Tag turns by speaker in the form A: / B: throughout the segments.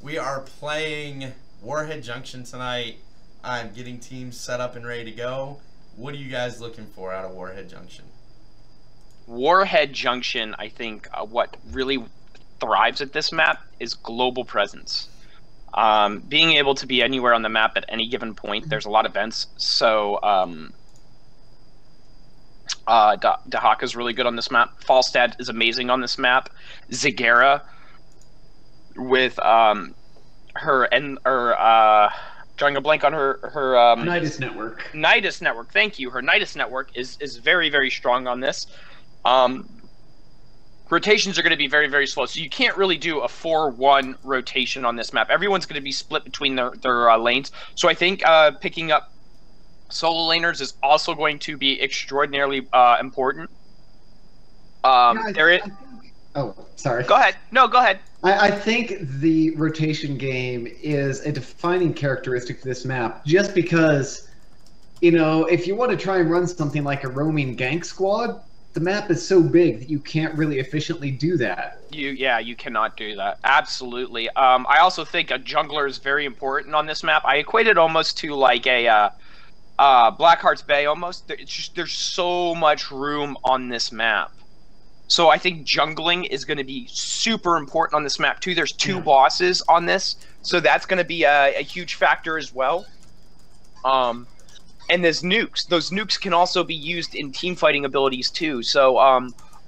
A: We are playing Warhead Junction tonight. I'm getting teams set up and ready to go. What are you guys looking for out of Warhead Junction?
B: Warhead Junction, I think what really thrives at this map is global presence. Being able to be anywhere on the map at any given point, there's a lot of events. So Dahaka is really good on this map. Falstad is amazing on this map. Zagara with drawing a blank on her
C: Nidus Network.
B: Nidus Network, thank you. Her Nidus Network is very, very strong on this. Rotations are going to be very, very slow, so you can't really do a 4-1 rotation on this map. Everyone's going to be split between their lanes. So I think picking up solo laners is also going to be extraordinarily important.
C: Oh, sorry.
B: Go ahead. No, go ahead.
C: I think the rotation game is a defining characteristic for this map, just because, you know, if you want to try and run something like a roaming gank squad, the map is so big that you can't really efficiently do that.
B: You cannot do that. Absolutely. I also think a jungler is very important on this map. I equate it almost to like a Blackheart's Bay almost. There's so much room on this map. So I think jungling is going to be super important on this map too. There's two bosses on this, so that's going to be a huge factor as well. And there's nukes. Those nukes can also be used in team fighting abilities too. So,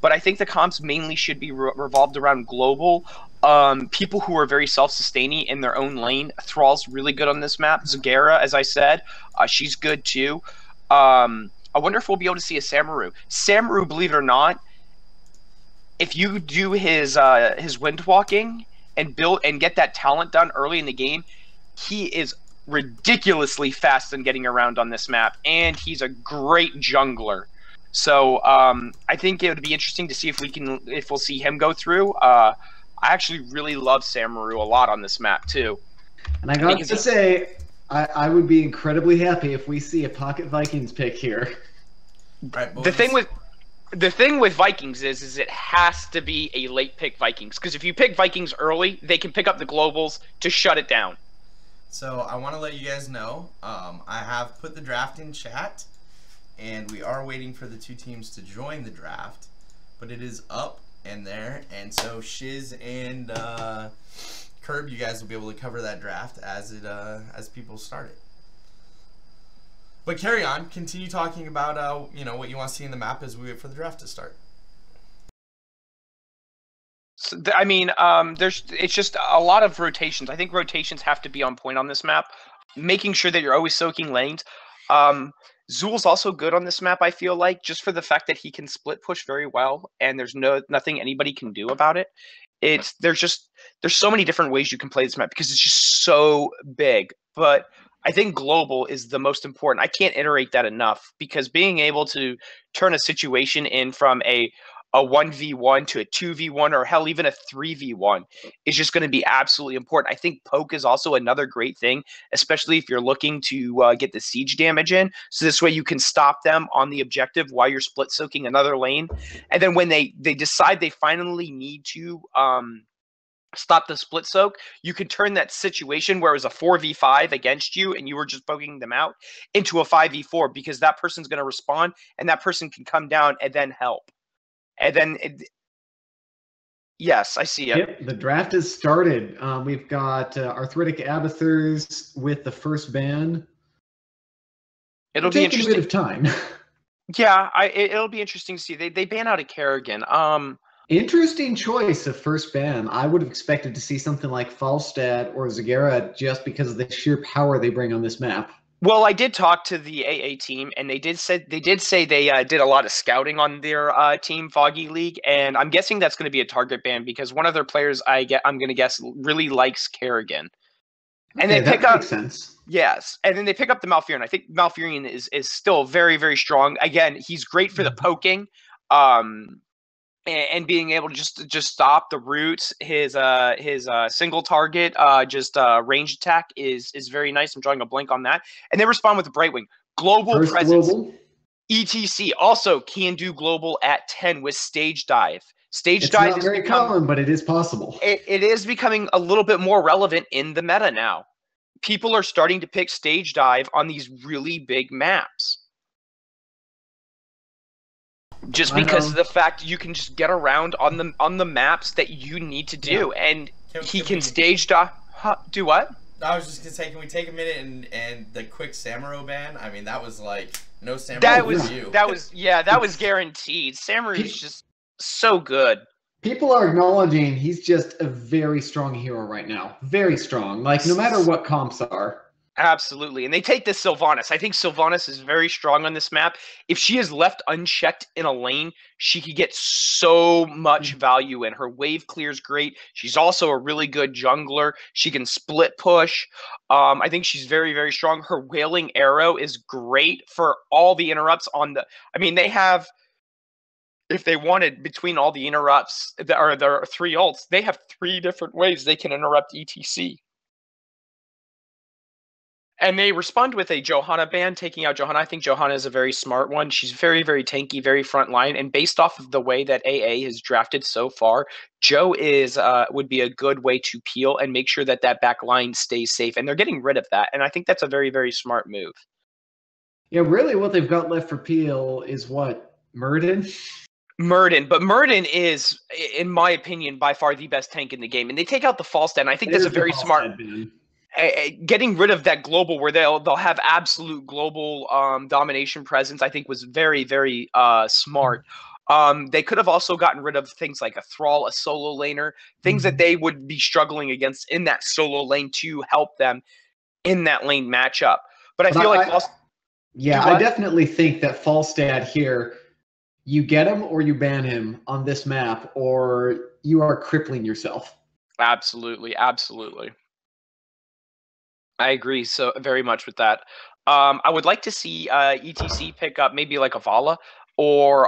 B: but I think the comps mainly should be revolved around global. People who are very self-sustaining in their own lane. Thrall's really good on this map. Zagara, as I said, she's good too. I wonder if we'll be able to see a Samaru. Samaru, believe it or not, if you do his wind walking and get that talent done early in the game, he is ridiculously fast in getting around on this map, and he's a great jungler. So I think it would be interesting to see if we'll see him go through. I actually really love Samaru a lot on this map too.
C: And I got to say, I would be incredibly happy if we see a Pocket Vikings pick here.
A: Right,
B: The thing with Vikings is it has to be a late pick Vikings, because if you pick Vikings early, they can pick up the globals to shut it down.
A: So I want to let you guys know, I have put the draft in chat, and we are waiting for the two teams to join the draft, but it is up and there, and so Shiz and Curb, you guys will be able to cover that draft as people start it. But carry on, continue talking about you know, what you want to see in the map as we wait for the draft to start.
B: So, I mean, it's just a lot of rotations. I think rotations have to be on point on this map, making sure that you're always soaking lanes. Zul's also good on this map, I feel like, just for the fact that he can split push very well, and there's nothing anybody can do about it. There's so many different ways you can play this map because it's just so big. But I think global is the most important. I can't iterate that enough, because being able to turn a situation in from a 1v1 to a 2v1, or hell, even a 3v1 is just going to be absolutely important. I think poke is also another great thing, especially if you're looking to get the siege damage in. So this way you can stop them on the objective while you're split soaking another lane. And then when they decide they finally need to stop the split soak, you can turn that situation where it was a 4v5 against you and you were just poking them out into a 5v4, because that person's going to respond and that person can come down and then help. And then, yes, I see it.
C: Yep, the draft has started. We've got Arthritic Abathurs with the first ban.
B: It'll be interesting.
C: A bit of time.
B: Yeah, it'll be interesting to see. They ban out a Kerrigan.
C: Interesting choice of first ban. I would have expected to see something like Falstad or Zagara, just because of the sheer power they bring on this map.
B: Well, I did talk to the AA team, and they did say they did a lot of scouting on their team, Fogey League, and I'm guessing that's going to be a target ban, because one of their players, I'm going to guess, really likes Kerrigan. And
C: okay,
B: they pick up,
C: makes sense.
B: Yes, and then they pick up the Malfurion. I think Malfurion is still very, very strong. Again, he's great for the poking, and being able to just stop the roots. His single target range attack is very nice. I'm drawing a blank on that. And they respond with the Brightwing. Global presence. Global. ETC also can do global at 10 with stage dive. Stage
C: It's
B: dive
C: not
B: is
C: very common, but it is possible.
B: it is becoming a little bit more relevant in the meta now. People are starting to pick stage dive on these really big maps. Just because of the fact you can just get around on the maps that you need to do, and he can stage dive. Do what?
A: I was just gonna say, can we take a minute and the quick Samuro ban? I mean, that was like no Samuro.
B: That was guaranteed. Samuro is just so good.
C: People are acknowledging he's just a very strong hero right now. Very strong. Like, no matter what comps are.
B: Absolutely. And they take this Sylvanas. I think Sylvanas is very strong on this map. If she is left unchecked in a lane, she could get so much value in. Her wave clear is great. She's also a really good jungler. She can split push. I think she's very, very strong. Her Wailing Arrow is great for all the interrupts on the... I mean, they have... If they wanted, between all the interrupts, or their 3 ults, they have 3 different ways they can interrupt ETC. And they respond with a Johanna ban, taking out Johanna. I think Johanna is a very smart one. She's very, very tanky, very front line. And based off of the way that AA has drafted so far, Jo is would be a good way to peel and make sure that that back line stays safe. And they're getting rid of that. And I think that's a very, very smart move.
C: Yeah, really what they've got left for peel is what? Muradin?
B: Muradin, but Muradin is, in my opinion, by far the best tank in the game. And they take out the false stand. I think that's a very smart... Getting rid of that global where they'll have absolute global domination presence, I think was very, very smart. They could have also gotten rid of things like a Thrall, a solo laner, things that they would be struggling against in that solo lane to help them in that lane matchup. But I feel like...
C: I definitely think that Falstad here, you get him or you ban him on this map, or you are crippling yourself.
B: Absolutely, absolutely. I agree so very much with that. I would like to see ETC pick up maybe like a Vala or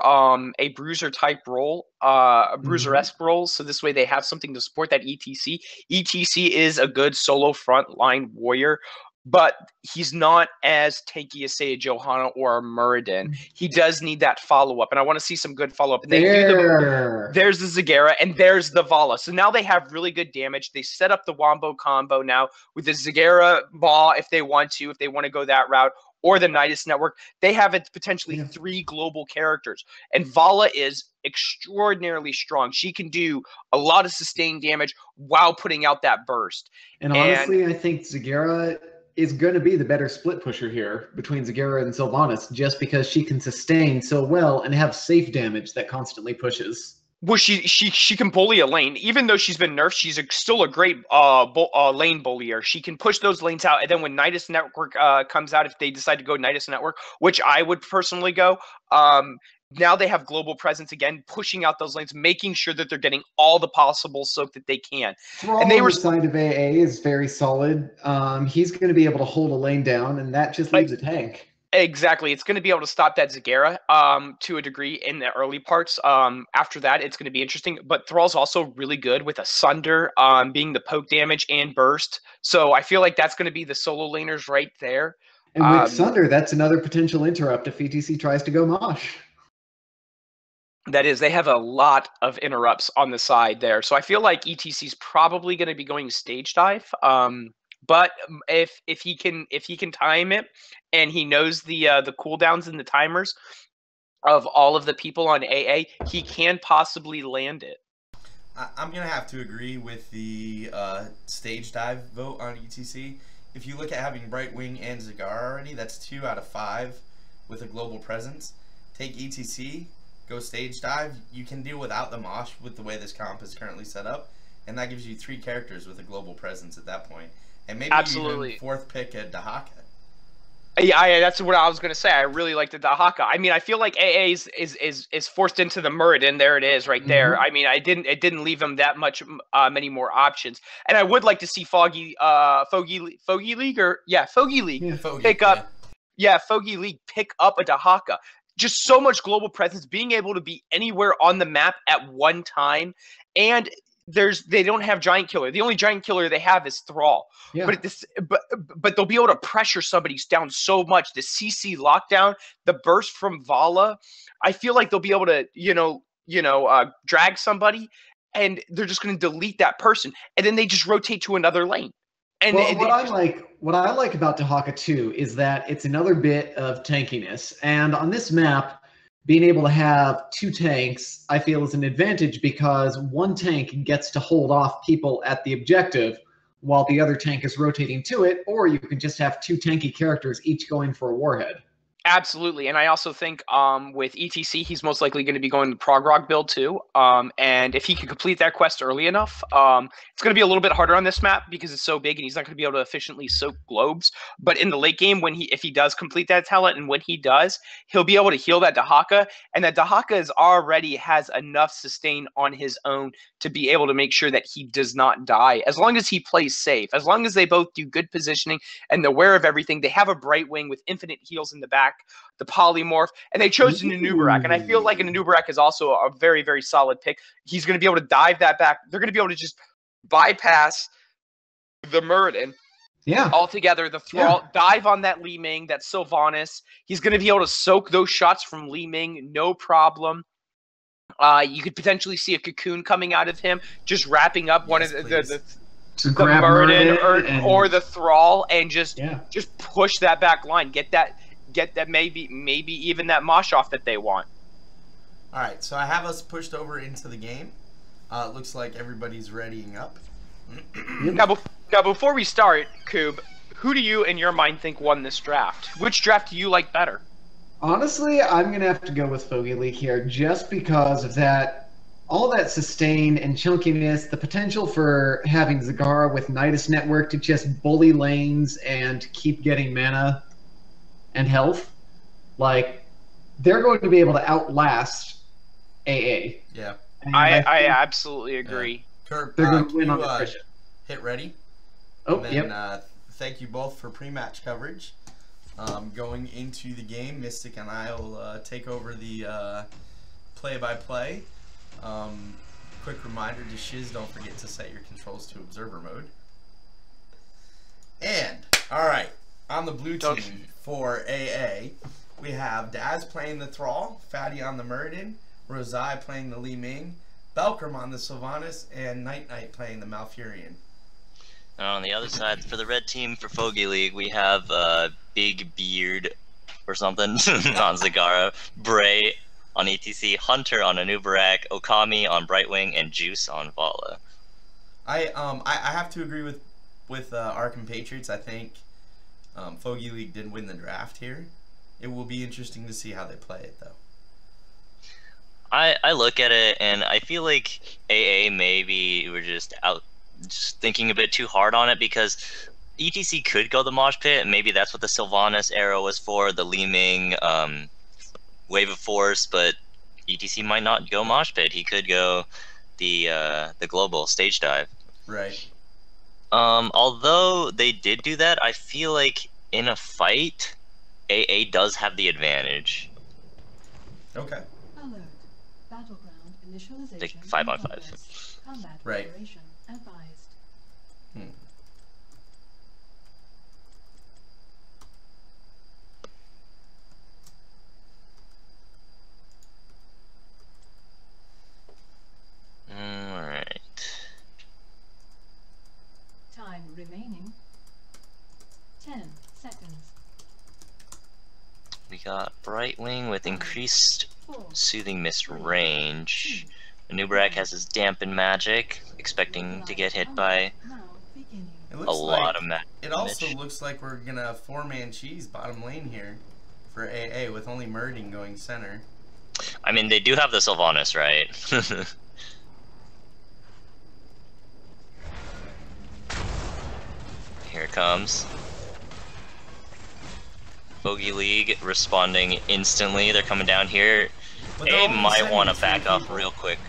B: a bruiser type role, a bruiser-esque role, so this way they have something to support that ETC. ETC is a good solo frontline warrior, but he's not as tanky as, say, a Johanna or a Muradin. He does need that follow-up, and I want to see some good follow-up. And there's the Zagara, and there's the Vala. So now they have really good damage. They set up the Wombo combo now with the Zagara Maw if they want to go that route, or the Nidus Network. They have potentially 3 global characters, and Vala is extraordinarily strong. She can do a lot of sustained damage while putting out that burst.
C: And honestly, I think Zagara is going to be the better split pusher here between Zagara and Sylvanas, just because she can sustain so well and have safe damage that constantly pushes.
B: Well, she can bully a lane. Even though she's been nerfed, she's still a great lane bullier. She can push those lanes out, and then when Nidus Network comes out, if they decide to go Nidus Network, which I would personally go, now they have global presence again, pushing out those lanes, making sure that they're getting all the possible soak that they can.
C: Thrall on the side of AA is very solid. He's going to be able to hold a lane down, and that just leaves a tank.
B: Exactly. It's going to be able to stop that Zagara to a degree in the early parts. After that, it's going to be interesting. But Thrall's also really good with a Sunder, being the poke damage and burst. So I feel like that's going to be the solo laners right there.
C: And with Sunder, that's another potential interrupt if ETC tries to go Mosh.
B: That is, they have a lot of interrupts on the side there. So I feel like ETC is probably going to be going stage dive. But if he can time it, and he knows the cooldowns and the timers of all of the people on AA, he can possibly land it.
A: I'm gonna have to agree with the stage dive vote on ETC. If you look at having Brightwing and Zagara already, that's 2 out of 5 with a global presence. Take ETC, go stage dive. You can deal without the Mosh with the way this comp is currently set up, and that gives you 3 characters with a global presence at that point. And maybe even 4th pick a Dahaka.
B: Yeah, that's what I was gonna say. I really like the Dahaka. I mean, I feel like AA is forced into the Muradin. There it is, right there. I mean, it didn't leave him that much many more options. And I would like to see Fogey League pick up. Yeah, Fogey League pick up a Dahaka. Just so much global presence, being able to be anywhere on the map at one time, and they don't have Giant Killer. The only Giant Killer they have is Thrall. Yeah. But they'll be able to pressure somebody down so much. The CC lockdown, the burst from Vala, I feel like they'll be able to, drag somebody, and they're just going to delete that person, and then they just rotate to another lane. And
C: well, what I like about Dahaka 2 is that it's another bit of tankiness, and on this map, being able to have 2 tanks, I feel, is an advantage because one tank gets to hold off people at the objective while the other tank is rotating to it, or you can just have 2 tanky characters each going for a warhead.
B: Absolutely, and I also think with ETC, he's most likely going to be going to Prog Rock build too. And if he can complete that quest early enough, it's going to be a little bit harder on this map because it's so big, and he's not going to be able to efficiently soak globes. But in the late game, if he does complete that talent, and when he does, he'll be able to heal that Dahaka, and that Dahaka already has enough sustain on his own to be able to make sure that he does not die. As long as he plays safe, as long as they both do good positioning and they're aware of everything, they have a Bright Wing with infinite heals in the back, the polymorph, and they chose an Anubarak, and I feel like an Anubarak is also a very, very solid pick. He's going to be able to dive that back. They're going to be able to just bypass the Muradin altogether. The Thrall, dive on that Li Ming, that Sylvanas. He's going to be able to soak those shots from Li Ming, no problem. You could potentially see a Cocoon coming out of him, just wrapping up one of the Muradin or the Thrall, and just push that back line, get that maybe even that mosh off that they want.
A: All right, so I have us pushed over into the game. It looks like everybody's readying up.
B: Now, before we start, Koob, who do you, in your mind, think won this draft? Which draft do you like better?
C: Honestly, I'm going to have to go with Fogey League here, just because of that, all that sustain and chunkiness, the potential for having Zagara with Nidus Network to just bully lanes and keep getting mana and health. Like, they're going to be able to outlast AA.
A: Yeah.
B: I absolutely agree.
A: Kurt,
C: they're going to win on attrition.
A: Hit ready.
C: Oh,
A: and then, thank you both for pre-match coverage. Going into the game, Mystic and I will take over the play-by-play. Quick reminder to Shiz, don't forget to set your controls to observer mode. And, alright, on the blue team for AA, we have Daz playing the Thrall, Fatty on the Muradin, Rosai playing the Li Ming, Belkram on the Sylvanas, and Night Knight playing the Malfurion.
D: And on the other side, for the red team for Fogey League, we have Big Beard or something on Zagara, Bray on ETC, Hunter on Anubarak, Okami on Brightwing, and Juice on Vala.
A: I have to agree with our compatriots. I think Fogey League did win the draft here. It will be interesting to see how they play it, though.
D: I look at it and I feel like AA maybe we're just thinking a bit too hard on it, because ETC could go the mosh pit, and maybe that's what the Sylvanas arrow was for, the Li Ming Wave of Force, but ETC might not go mosh pit. He could go the global stage dive.
A: Right.
D: Although they did do that, I feel like in a fight, AA does have the advantage.
A: Okay.
E: Alert. Battleground initialization.
D: Like 5-on-5.
E: Combat
A: right.
E: preparation advised.
D: Alright.
E: Time remaining 10 seconds.
D: We got Brightwing with increased Soothing Mist range. Anubarak has his Dampen Magic, expecting to get hit by a lot of magic.
A: It also looks like we're gonna 4-man cheese bottom lane here for AA with only Murding going center.
D: I mean, they do have the Sylvanas, right? Here it comes. Fogey League responding instantly. They're coming down here. They might want to back off real quick.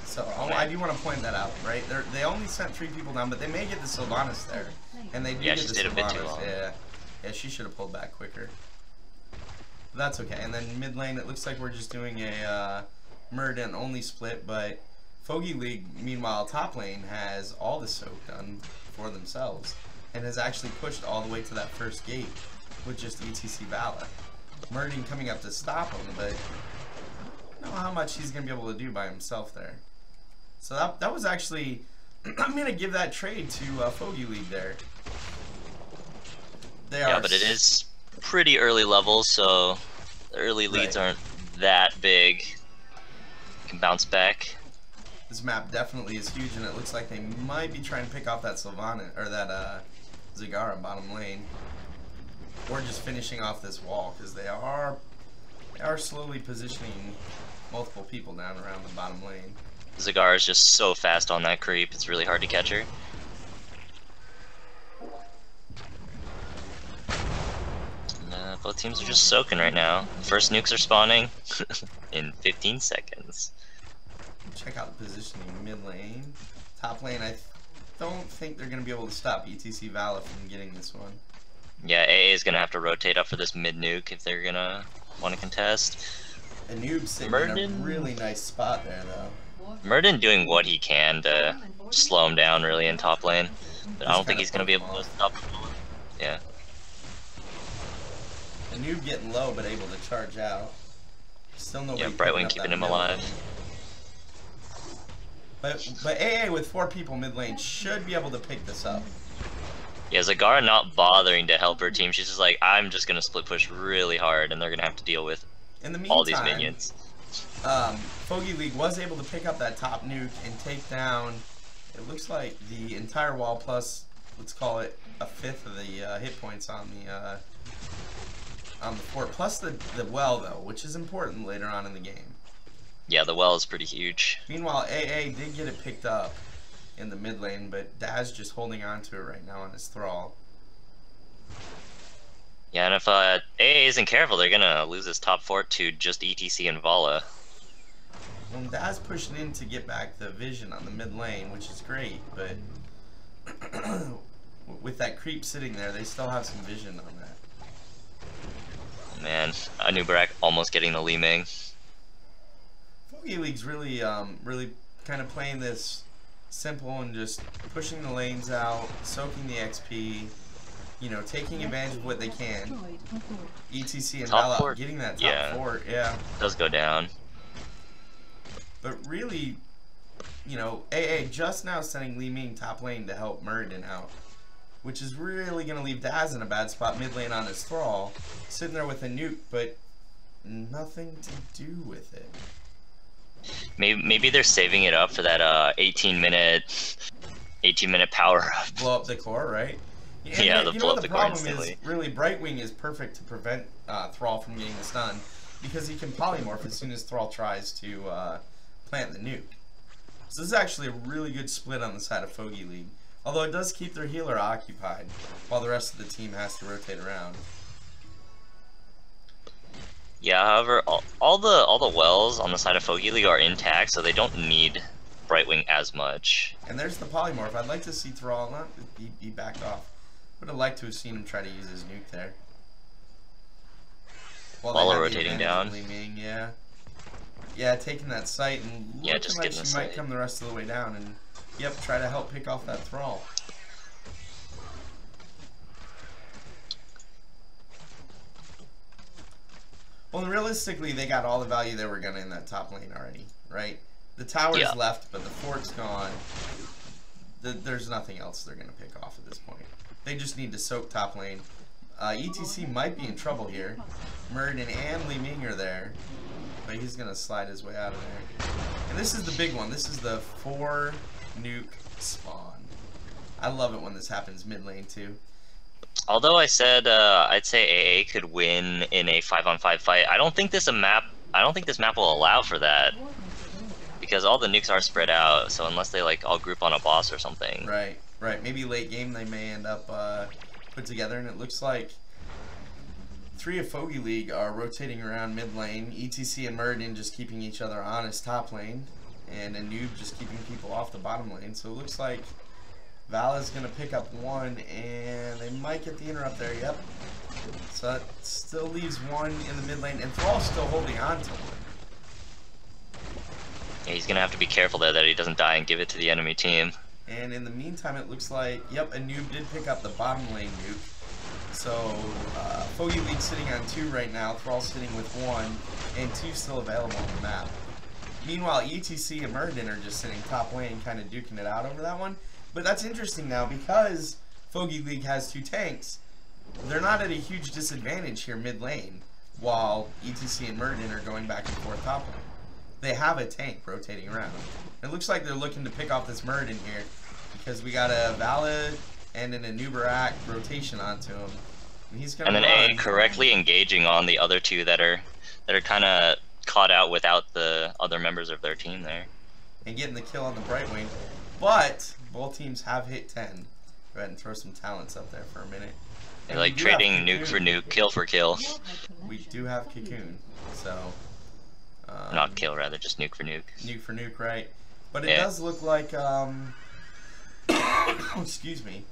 A: So I do want to point that out, right? They only sent 3 people down, but they may get the Sylvanas there, and they do get the
D: did
A: Sylvanas.
D: a bit too long.
A: Yeah, she should have pulled back quicker. But that's okay. And then mid lane, it looks like we're just doing a Muradin only split, but Fogey League, meanwhile, top lane has all the soak done for themselves, and has actually pushed all the way to that first gate with just ETC Vala. Muradin coming up to stop him, but I don't know how much he's going to be able to do by himself there. So that was actually... I'm going to give that trade to Fogey League there.
D: Yeah, but it is pretty early levels, so the early leads aren't that big. You can bounce back.
A: This map definitely is huge, and it looks like they might be trying to pick off that Sylvanas, or that Zagara bottom lane. Or just finishing off this wall, because they are slowly positioning multiple people down around the bottom lane.
D: Zagara is just so fast on that creep, it's really hard to catch her. And, both teams are just soaking right now. First nukes are spawning in 15 seconds.
A: Check out the positioning mid lane. Top lane, I don't think they're going to be able to stop ETC Vala from getting this one.
D: Yeah, AA is going to have to rotate up for this mid nuke if they're going to want to contest.
A: Anoob's sitting in a really nice spot there, though.
D: Murden doing what he can to slow him down really in top lane, but I don't think he's going to be able to stop him. Yeah.
A: Anoob getting low, but able to charge out. Still nobody.
D: Yeah, Brightwing keeping him alive.
A: But AA with 4 people mid lane should be able to pick this up.
D: Yeah, Zagara not bothering to help her team. She's just like, I'm just going to split push really hard, and they're going to have to deal with all these minions.
A: Fogey League was able to pick up that top nuke and take down, it looks like, the entire wall plus, let's call it, a fifth of the hit points on the fort. Plus the well, though, which is important later on in the game.
D: Yeah, the well is pretty huge.
A: Meanwhile, AA did get it picked up in the mid lane, but Daz just holding on to it right now on his thrall.
D: Yeah, and if AA isn't careful, they're gonna lose this top fort to just ETC and Vala.
A: Well, Daz pushing in to get back the vision on the mid lane, which is great, but with that creep sitting there, they still have some vision on that.
D: Man, Anubarak almost getting the Li Ming.
A: Fogey League's really, really kind of playing this simple and just pushing the lanes out, soaking the XP, you know, taking advantage of what they can. ETC and Vala getting that top fort, yeah.
D: Does go down.
A: But really, you know, AA just now sending Li Ming top lane to help Muradin out, which is really going to leave Daz in a bad spot mid lane on his thrall, sitting there with a nuke, but nothing to do with it.
D: Maybe they're saving it up for that 18-minute power up.
A: Blow up the core, right? And
D: yeah,
A: you
D: blow
A: know
D: up the
A: the problem
D: instantly.
A: is, really, Brightwing is perfect to prevent Thrall from getting the stun, because he can polymorph as soon as Thrall tries to plant the nuke. So this is actually a really good split on the side of Fogey League, although it does keep their healer occupied, while the rest of the team has to rotate around.
D: Yeah, however, all the wells on the side of Fogey League are intact, so they don't need Brightwing as much.
A: And there's the polymorph. I'd like to see Thrall, he backed off. Would have liked to have seen him try to use his nuke there.
D: While rotating down.
A: Ming, yeah. Yeah, taking that site and looking
D: just
A: like
D: getting
A: she
D: the
A: might
D: site.
A: come the rest of the way down and, yep, try to help pick off that Thrall. Well, realistically, they got all the value they were gonna in that top lane already, right? The tower's left, but the fort's gone. There's nothing else they're gonna pick off at this point. They just need to soak top lane. ETC might be in trouble here. Muradin and Li Ming are there, but he's gonna slide his way out of there. And this is the big one. This is the 4 nuke spawn. I love it when this happens mid lane too.
D: Although I said I'd say AA could win in a 5-on-5 fight, I don't think this map will allow for that, because all the nukes are spread out. So unless they like all group on a boss or something.
A: Right. Maybe late game they may end up put together, and it looks like 3 of Fogey League are rotating around mid lane. ETC and Muradin just keeping each other on his top lane, and Anoob just keeping people off the bottom lane. So it looks like Vala's gonna pick up 1, and they might get the interrupt there. Yep. So that still leaves 1 in the mid lane, and Thrall's still holding on to 1.
D: Yeah, he's gonna have to be careful there that he doesn't die and give it to the enemy team.
A: And in the meantime, it looks like, yep, Anoob did pick up the bottom lane nuke. So Fogey League sitting on 2 right now. Thrall sitting with 1, and 2 still available on the map. Meanwhile, ETC and Murden are just sitting top lane, kind of duking it out over that one. But that's interesting now, because Fogey League has 2 tanks. They're not at a huge disadvantage here mid lane, while ETC and Murden are going back and forth top lane. They have a tank rotating around. It looks like they're looking to pick off this Murden here, because we got a Valid and an Anubarak rotation onto him. And he's gonna
D: And then A correctly engaging on the other 2 that are kind of caught out without the other members of their team there.
A: And getting the kill on the Bright Wing. But both teams have hit 10. Go ahead and throw some talents up there for a minute.
D: They're like trading nuke for nuke, kill for kill.
A: We do have Cocoon, so...
D: Not kill, rather, just nuke for nuke.
A: Nuke for nuke, right. But it does look like, excuse me.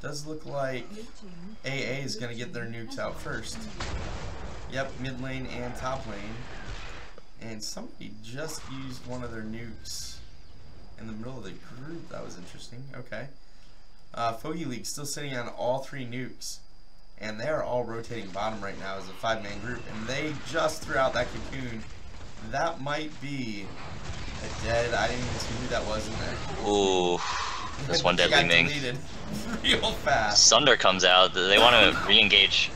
A: Does look like AA is going to get their nukes out first. Yep, mid lane and top lane. And somebody just used one of their nukes in the middle of the group. That was interesting. Okay. Fogey League still sitting on all 3 nukes. And they are all rotating bottom right now as a 5-man group. And they just threw out that Cocoon. That might be a dead. I didn't even see who that was in there.
D: Ooh. This one deadly Ming.
A: Deleted real fast.
D: Sunder comes out. They want to re-engage.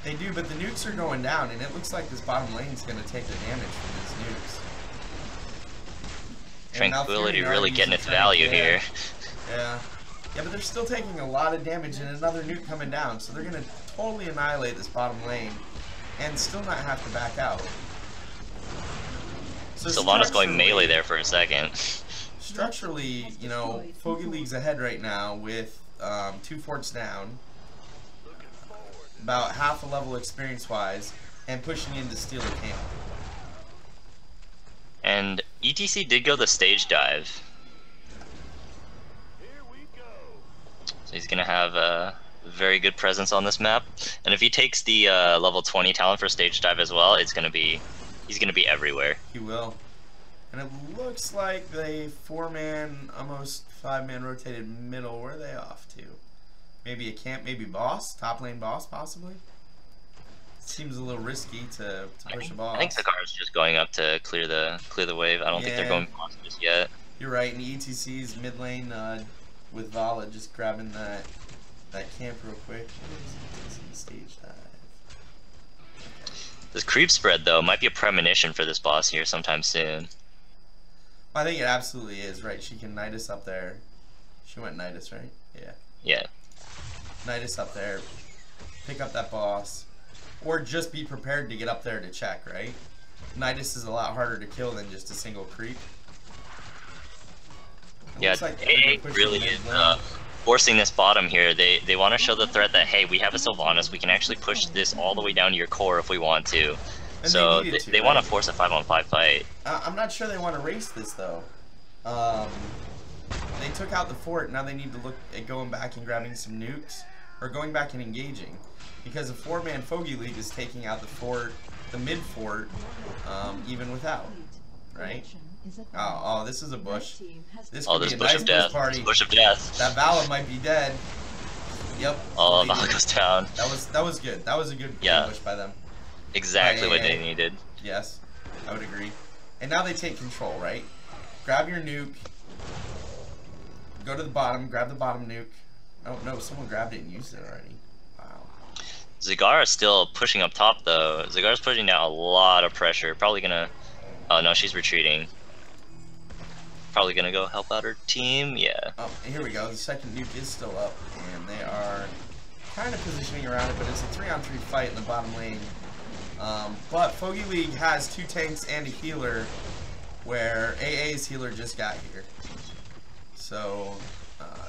A: They do, but the nukes are going down, and it looks like this bottom lane is going to take the damage from these nukes.
D: Tranquility really getting its value here.
A: Yeah. Yeah, but they're still taking a lot of damage and another nuke coming down, so they're going to totally annihilate this bottom lane and still not have to back out. So
D: Sylvanas going melee there for a second.
A: Structurally, you know, Fogey League's ahead right now with 2 forts down, about half a level experience-wise, and pushing in to steal a camp.
D: And ETC did go the stage dive. So he's gonna have a very good presence on this map. And if he takes the level 20 talent for stage dive as well, he's gonna be everywhere.
A: He will. And it looks like the 4-man, almost 5-man rotated middle. Where are they off to? Maybe a camp, maybe boss? Top lane boss, possibly? Seems a little risky to push a boss.
D: I think Zagar's just going up to clear the wave. I don't think they're going boss just yet.
A: You're right, and ETC's mid lane with Vala just grabbing that camp real quick. Stage dive.
D: This creep spread, though, might be a premonition for this boss here sometime soon.
A: I think it absolutely is, right? She can Nidus up there. She went Nidus, right? Yeah.
D: Yeah.
A: Nidus up there. Pick up that boss. Or just be prepared to get up there to check, right? Nidus is a lot harder to kill than just a single creep.
D: Yeah, like AA really is forcing this bottom here. They want to show the threat that, hey, we have a Sylvanas, we can actually push this all the way down to your core if we want to. And so they want to force a 5-on-5 fight.
A: I'm not sure they want to race this, though. They took out the fort, now they need to look at going back and grabbing some nukes, or going back and engaging. Because a 4-man Fogey League is taking out the fort, the mid-fort, even without, right? Oh, this is a bush. This could be a nice bush party.
D: Bush of death.
A: That Vala might be dead. Yep.
D: Oh, Vala goes down.
A: That was good. That was a good bush by them.
D: Exactly what they needed.
A: Yes, I would agree. And now they take control, right? Grab your nuke. Go to the bottom. Grab the bottom nuke. Oh no, someone grabbed it and used it already. Wow.
D: Zagar is still pushing up top, though. Zagar's putting down a lot of pressure. Probably gonna... Oh no, she's retreating. Probably gonna go help out her team. Yeah.
A: Oh, here we go. The second nuke is still up, and they are kind of positioning around it, but it's a 3-on-3 fight in the bottom lane. But Fogey League has 2 tanks and a healer, where AA's healer just got here. So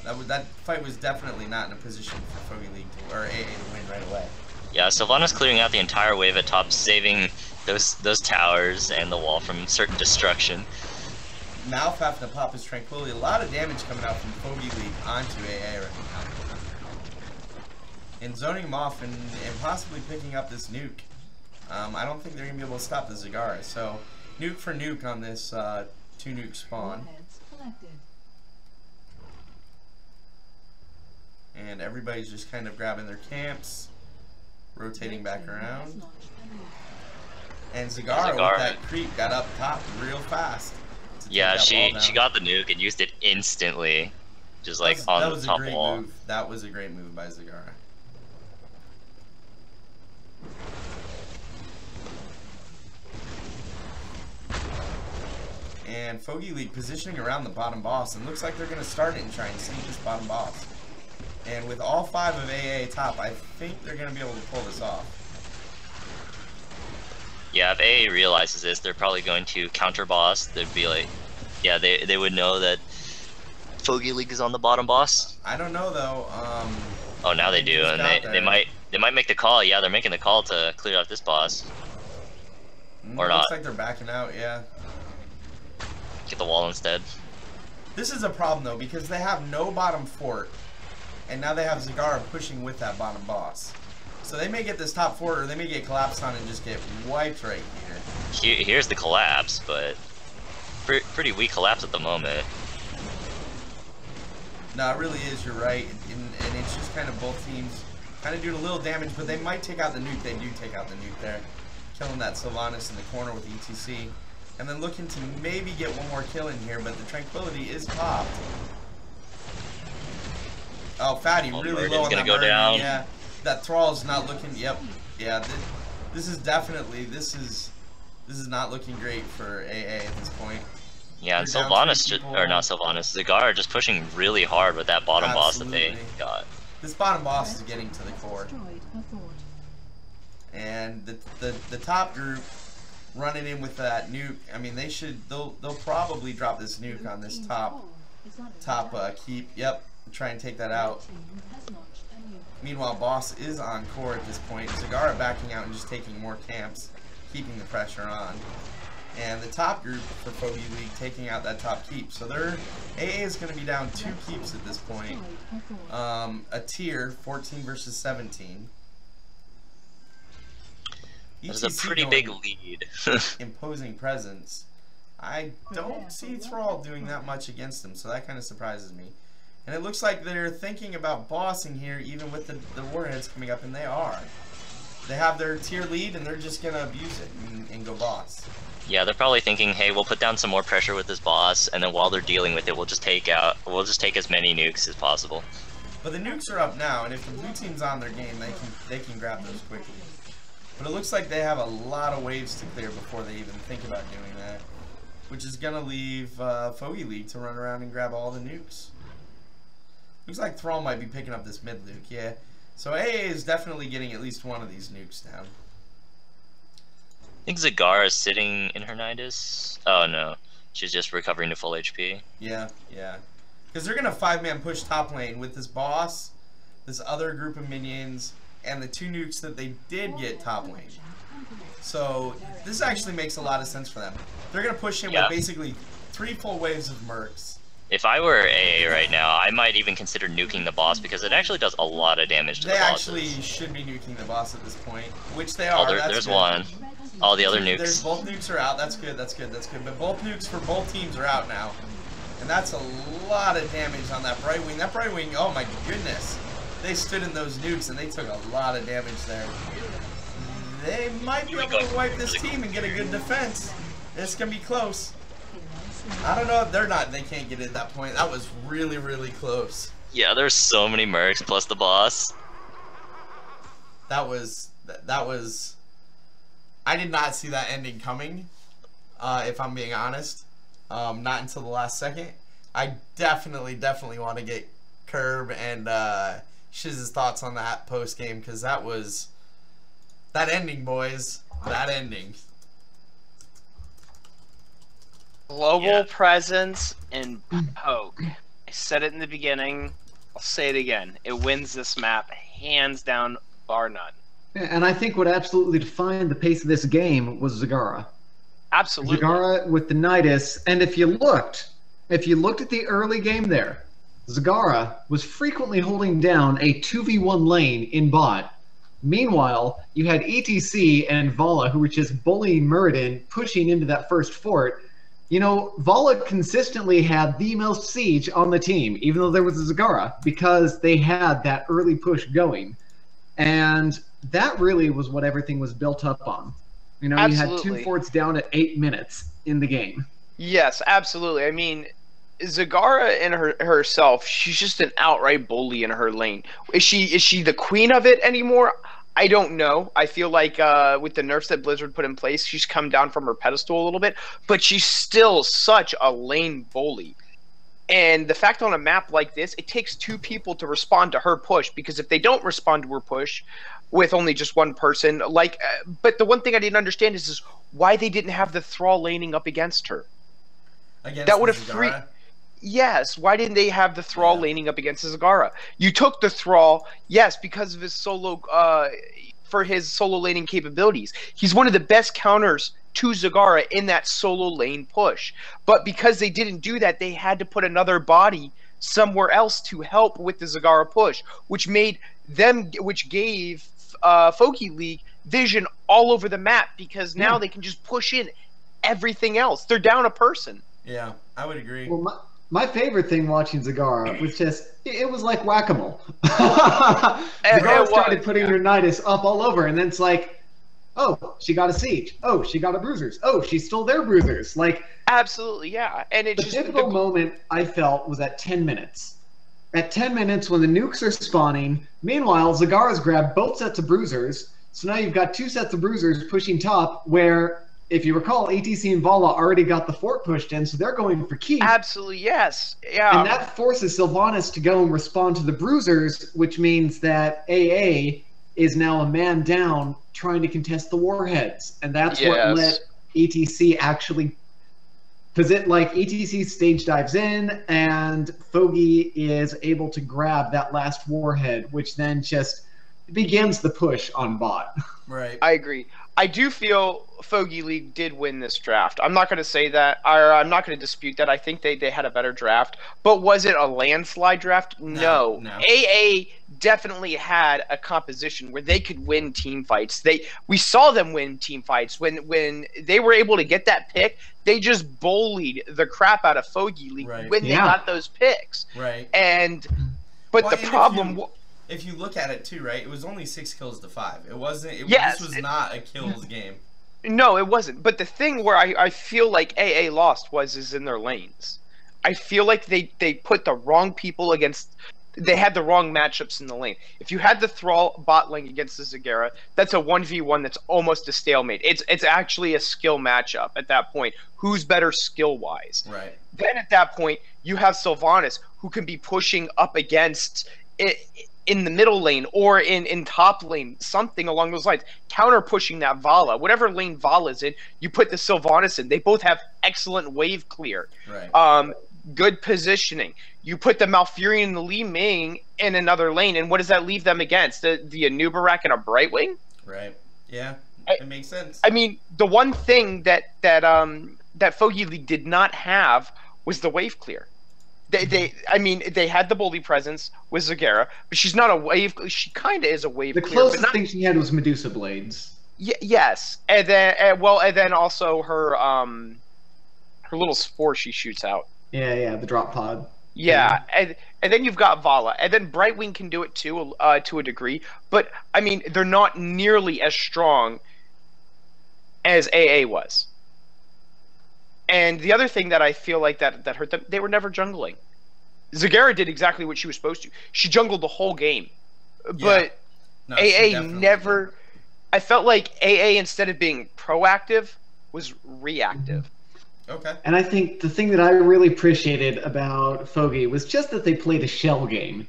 A: that fight was definitely not in a position for Fogey League or AA to win right away.
D: Yeah, Sylvanas clearing out the entire wave at top, saving those towers and the wall from certain destruction.
A: Malf having to pop his Tranquility. A lot of damage coming out from Fogey League onto AA right now. And zoning him off and possibly picking up this nuke. I don't think they're going to be able to stop the Zagara. So, nuke for nuke on this 2-nuke spawn. And everybody's just kind of grabbing their camps, rotating back around. And Zagara with that creep got up top real fast.
D: Yeah, she got the nuke and used it instantly. Just like on the top wall.
A: Move. That was a great move by Zagara. And Fogey League positioning around the bottom boss, and looks like they're going to start it and try and sneak this bottom boss. And with all 5 of AA top, I think they're going to be able to pull this off.
D: Yeah, if AA realizes this, they're probably going to counter boss. They'd be like, yeah, they would know that Fogey League is on the bottom boss.
A: I don't know though.
D: Oh, now they do, and they might make the call. Yeah, they're making the call to clear out this boss. Or not.
A: Looks like they're backing out. Yeah.
D: Get the wall instead.
A: This is a problem though, because they have no bottom fort, and now they have Zagara pushing with that bottom boss. So they may get this top fort, or they may get collapsed on and just get wiped right here.
D: Here's the collapse, but pretty weak collapse at the moment.
A: No, it really is, you're right. And it's just kind of both teams kind of doing a little damage, but they might take out the nuke. They do take out the nuke there. Killing that Sylvanas in the corner with ETC. And then looking to maybe get one more kill in here, but the Tranquility is popped. Oh, Fatty really low on that
D: go down.
A: Yeah, that Thrall's not looking. Yep. Yeah. This is definitely this is not looking great for AA at this point.
D: Yeah, and Sylvanas or not Sylvanas, Zagara just pushing really hard with that bottom boss that they got.
A: This bottom boss is getting to the core. And the top group running in with that nuke. I mean, they'll probably drop this nuke on this top keep. Yep, try and take that out. Meanwhile, boss is on core at this point. Zagara backing out and just taking more camps, keeping the pressure on. And the top group for Fogey League taking out that top keep. So their AA is going to be down 2 keeps at this point. A tier, 14 versus 17.
D: There's a pretty big lead.
A: Imposing presence. I don't see Thrall doing that much against him, so that kind of surprises me. And it looks like they're thinking about bossing here, even with the Warheads coming up, and they are. They have their tier lead, and they're just going to abuse it and go boss.
D: Yeah, they're probably thinking, hey, we'll put down some more pressure with this boss, and then while they're dealing with it, we'll just take as many nukes as possible.
A: But the nukes are up now, and if the blue team's on their game, they can grab those quickly. But it looks like they have a lot of waves to clear before they even think about doing that, which is gonna leave Fogey League to run around and grab all the nukes. Looks like Thrall might be picking up this mid nuke, yeah. So AA is definitely getting at least one of these nukes down.
D: I think Zagara is sitting in her Nidus. Oh no, she's just recovering to full HP.
A: Yeah, yeah. Because they're going to 5-man push top lane with this boss, this other group of minions, and the 2 nukes that they did get top lane. So this actually makes a lot of sense for them. They're going to push in with basically 3 full waves of mercs.
D: If I were AA right now, I might even consider nuking the boss because it actually does a lot of damage to the bosses.
A: They actually should be nuking the boss at this point, which they are.
D: Oh, there's one. All the other nukes.
A: There's both nukes are out. That's good. That's good. That's good. But both nukes for both teams are out now, and that's a lot of damage on that Brightwing. That Brightwing, oh my goodness, they stood in those nukes and they took a lot of damage there. They might be able to wipe this team and get a good defense. It's gonna be close. I don't know if they're not. They can't get it at that point. That was really, really close.
D: Yeah, there's so many mercs plus the boss.
A: That was. I did not see that ending coming. If I'm being honest, not until the last second. I definitely want to get Curb and Shiz's thoughts on that post game because that ending, boys. That ending.
B: Global presence and poke. I said it in the beginning. I'll say it again. It wins this map hands down, bar none.
C: And I think what absolutely defined the pace of this game was Zagara.
B: Absolutely.
C: Zagara with the Nidus, and if you looked at the early game there, Zagara was frequently holding down a 2v1 lane in bot. Meanwhile, you had ETC and Vala who were just bullying Muradin, pushing into that first fort. You know, Vala consistently had the most siege on the team, even though there was a Zagara, because they had that early push going. And that really was what everything was built up on. You know, you had 2 forts down at 8 minutes in the game.
B: Yes, absolutely. I mean, Zagara in herself, she's just an outright bully in her lane. Is she the queen of it anymore? I don't know. I feel like with the nerfs that Blizzard put in place, she's come down from her pedestal a little bit, but she's still such a lane bully. And the fact on a map like this, it takes 2 people to respond to her push, because if they don't respond to her push with only just one person, like, but the one thing I didn't understand is why they didn't have the Thrall laning up against her. That would have freed. Yes, why didn't they have the Thrall laning up against Zagara? You took the Thrall, yes, because of his solo, for his solo laning capabilities. He's one of the best counters to Zagara in that solo lane push. But because they didn't do that, they had to put another body somewhere else to help with the Zagara push, which gave Fogey League vision all over the map, because now they can just push in everything else. They're down a person.
A: Yeah, I would agree.
C: Well, my favorite thing watching Zagara was just, it was like whack-a-mole. Zagara started putting her Nidus up all over, and then it's like, oh, she got a siege. Oh, she got a bruisers. Oh, she stole their bruisers. Like,
B: absolutely, yeah. And it's
C: the pivotal moment I felt was at 10 minutes. At 10 minutes, when the nukes are spawning, meanwhile, Zagara's grabbed both sets of bruisers, so now you've got 2 sets of bruisers pushing top, where, if you recall, ATC and Vala already got the fort pushed in, so they're going for keep.
B: Absolutely, yes. Yeah.
C: And that forces Sylvanas to go and respond to the bruisers, which means that AA is now a man down trying to contest the warheads. And that's what let ETC actually... Because ETC stage dives in, and Fogey is able to grab that last warhead, which then just begins the push on bot.
A: Right.
B: I agree. I do feel Fogey League did win this draft. I'm not going to say that, or I'm not going to dispute that. I think they had a better draft. But was it a landslide draft? No. AA definitely had a composition where they could win team fights. We saw them win team fights. When they were able to get that pick, they just bullied the crap out of Fogey League when they got those picks.
A: Right.
B: But the problem...
A: If you look at it too, right? It was only 6 kills to 5. It wasn't.
B: Yes,
A: this was not a kills game.
B: No, it wasn't. But the thing where I feel like AA lost is in their lanes. I feel like they put the wrong people against. They had the wrong matchups in the lane. If you had the Thrall bot lane against the Zagara, that's a 1v1 that's almost a stalemate. It's actually a skill matchup at that point. Who's better skill wise?
A: Right.
B: Then at that point, you have Sylvanas, who can be pushing up against it in the middle lane or in top lane, something along those lines, counter pushing that Vala. Whatever lane Vala's in, you put the Sylvanas in. They both have excellent wave clear.
A: Right.
B: Good positioning. You put the Malfurion and the Li Ming in another lane, and what does that leave them against? The Anubarak and a Brightwing?
A: Right. Yeah, it makes sense.
B: I mean, the one thing that Fogey League did not have was the wave clear. I mean, they had the bully presence with Zagara, but she's not a wave. She kind of is a wave.
C: The closest thing she had was Medusa Blades.
B: Yes, and then also her little spore she shoots out.
C: Yeah, the drop pod.
B: Yeah, and then you've got Vala, and then Brightwing can do it too, to a degree. But I mean, they're not nearly as strong as AA was. And the other thing that I feel like that hurt them, they were never jungling. Zagara did exactly what she was supposed to. She jungled the whole game. But AA never... I felt like AA, instead of being proactive, was reactive.
A: Okay.
C: And I think the thing that I really appreciated about Fogey was just that they played a shell game.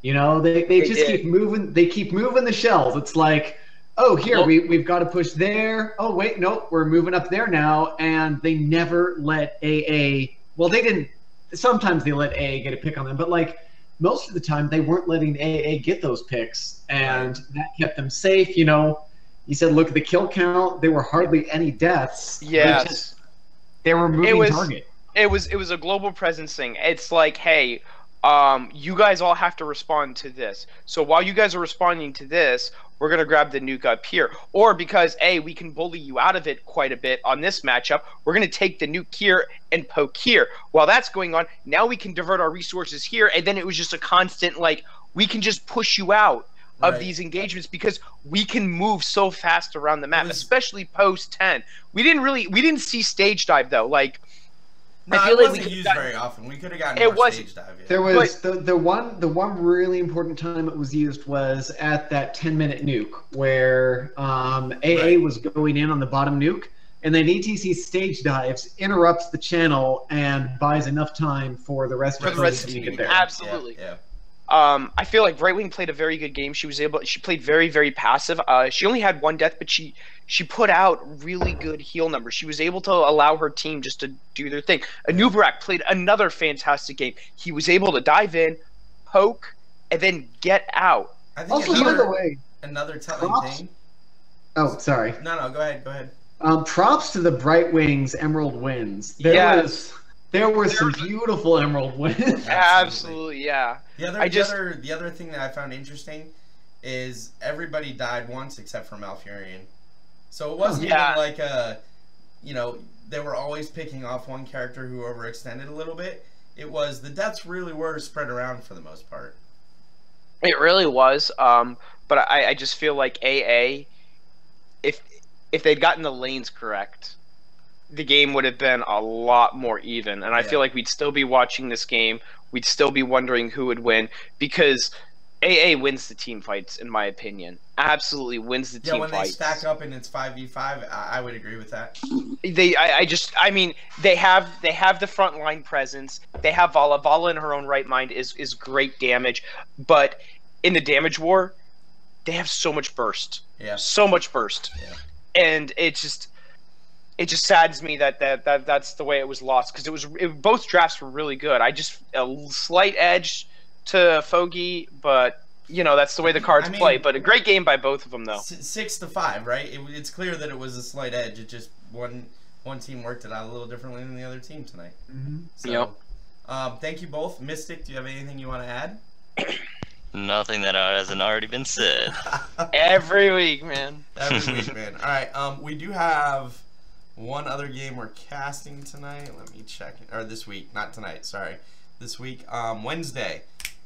C: You know, they just keep moving. They keep moving the shells. It's like, oh, here, we've got to push there. Oh, wait, no, we're moving up there now. And they never let AA... Well, they didn't... Sometimes they let AA get a pick on them, but, like, most of the time they weren't letting AA get those picks. And that kept them safe, you know. You said, look at the kill count. There were hardly any deaths.
B: Yes.
C: They were moving target.
B: It was a global presence thing. It's like, hey... you guys all have to respond to this. So while you guys are responding to this, we're going to grab the nuke up here. Or because, we can bully you out of it quite a bit on this matchup, we're going to take the nuke here and poke here. While that's going on, now we can divert our resources here. And then it was just a constant, like, we can just push you out. of
A: Right.
B: these engagements because we can move so fast around the map,
A: was-
B: especially post 10. We didn't see stage dive though. Like
A: No,
B: I feel
A: it
B: like we
A: wasn't
B: could've
A: used
B: gotten-
A: very often. We could have gotten
B: It
A: more
B: wasn't.
A: stage dive. Yeah.
C: There was the one really important time it was used was at that 10-minute nuke where AA
A: Right.
C: was going in on the bottom nuke, and then ETC stage dives, interrupts the channel, and buys enough time for the rest
B: For
C: of
B: the rest
C: to
B: of the
C: get
B: team.
C: there.
B: Absolutely.
A: Yeah.
B: I feel like Right Wing played a very good game. She played very, very passive. She only had one death, but she put out really good heal numbers. She was able to allow her team just to do their thing. Anubarak played another fantastic game. He was able to dive in, poke, and then get out.
A: I think
C: Also, by the way,
A: another telling
C: props-
A: thing.
C: oh, sorry.
A: No, go ahead. Go ahead.
C: Props to the Bright Wings Emerald wins.
B: Yes.
C: There were some beautiful Emerald wins.
B: Absolutely, yeah.
A: The other thing that I found interesting is everybody died once except for Malfurion. So it wasn't
B: Yeah.
A: even like they were always picking off one character who overextended a little bit. It was the deaths really were spread around for the most part.
B: It really was. But I just feel like AA, if they'd gotten the lanes correct, the game would have been a lot more even. And I feel like we'd still be watching this game. We'd still be wondering who would win because AA wins the team fights, in my opinion. Absolutely wins the team
A: Yeah, when
B: fights.
A: they stack up and it's 5v5, I would agree with that.
B: They have the frontline presence. They have Vala. Vala in her own right mind is great damage, but in the damage war, they have so much burst.
A: Yeah.
B: So much burst.
A: Yeah.
B: And it just saddens me that's the way it was lost because both drafts were really good. A slight edge to Fogey, but that's the way the cards play. But a great game by both of them though.
A: 6-5, right? It's clear that it was a slight edge. It just one team worked it out a little differently than the other team tonight.
C: Mm-hmm.
A: So, thank you both. Mystic, do you have anything you want to add?
D: Nothing that hasn't already been said.
B: Every week, man.
A: Every week, man. All right, we do have one other game we're casting tonight. Let me check. Or this week, not tonight. Sorry, this week, Wednesday.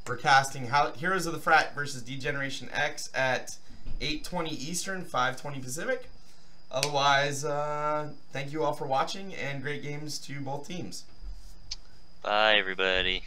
A: We're casting Heroes of the Frat versus D-Generation X at 8:20 Eastern, 5:20 Pacific. Otherwise, thank you all for watching and great games to both teams.
D: Bye, everybody.